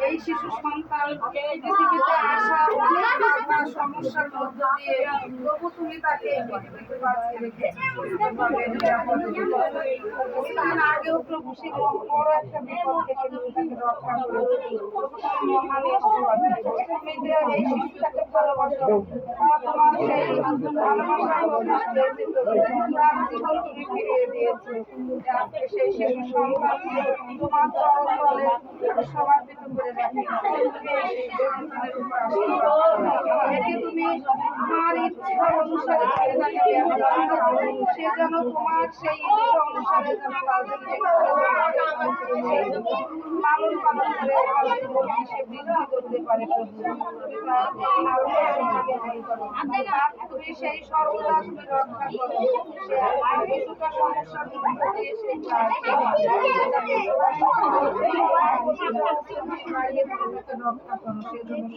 এই শিশু সন্তান পৃথিবীতে আসা অনেক বাধা সমস্যার মধ্য দিয়ে তবু তুমি তাকে পৃথিবীতে বাঁচিয়ে রেখেছো। আগেও প্রভু সেই বড় একটা বিপদ থেকে তুমি তাকে রক্ষা করেছো। মহান তুমি যে এই শিশুটাকে ভালোবাসো, তোমার সেই ভালোবাসার তার জীবন তুমি ফিরিয়ে দিয়েছো। সেই শিশু সন্তানকে তোমার চরণ তলে সমার্পিত করে রাখি। একে তুমি তোমার ইচ্ছা অনুসারে সে যেন তোমার সেই ইচ্ছা অনুসারে যেন তাদেরকে লালন পালন করে সে বৃদ্ধি করতে পারে। তুমি সেই সর্বদা তুমি রক্ষা করো। কিছুটা সমস্যার মধ্যে দিয়ে সেই রক্ষা করো। সেজন্য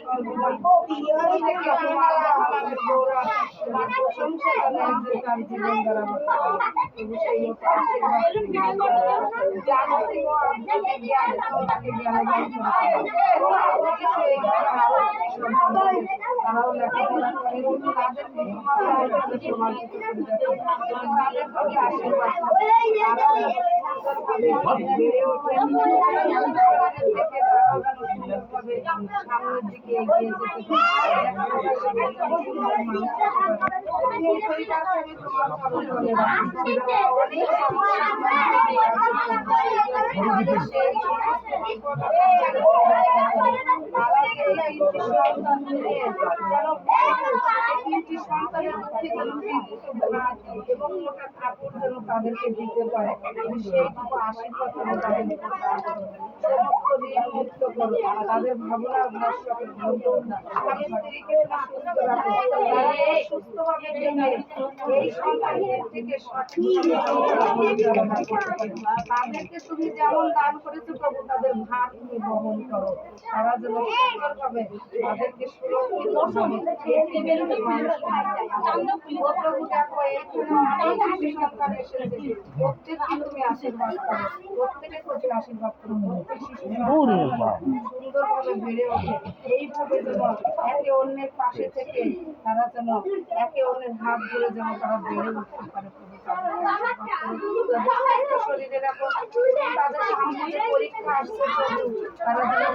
সর্বদা সামনের দিকে এগিয়ে যেতে এবং ওটা ঠাকুর যেন তাদেরকে দিতে পারে সেইটুকু আশীর্বাদ সমস্ত ঋণ মুক্ত করো। তাদের ভাবনা ভরসাকে স্বামী স্ত্রীকে সুস্থভাবে এই সন্তানদের থেকে তাদেরকে তুমি যেমন দান করেছো প্রভু তাদের ভার তুমি বহন করো। তারা যেন সুন্দরভাবে তাদেরকে সুরক্ষিত প্রভু দেখো এখানে সন্তান এসেছে প্রত্যেককে তুমি আশীর্বাদ করো। প্রত্যেকের প্রতি আশীর্বাদ করো। প্রত্যেক শিশু সুন্দরভাবে বেড়ে ওঠে। এইভাবে যেন একে অন্যের পাশে থেকে তারা যেন একে অন্যের হাত ধরে যেন তারা বেড়ে উঠতে পারে। শরীরে দেখো তাদের সামনে যে পরীক্ষা আসছে তারা যেন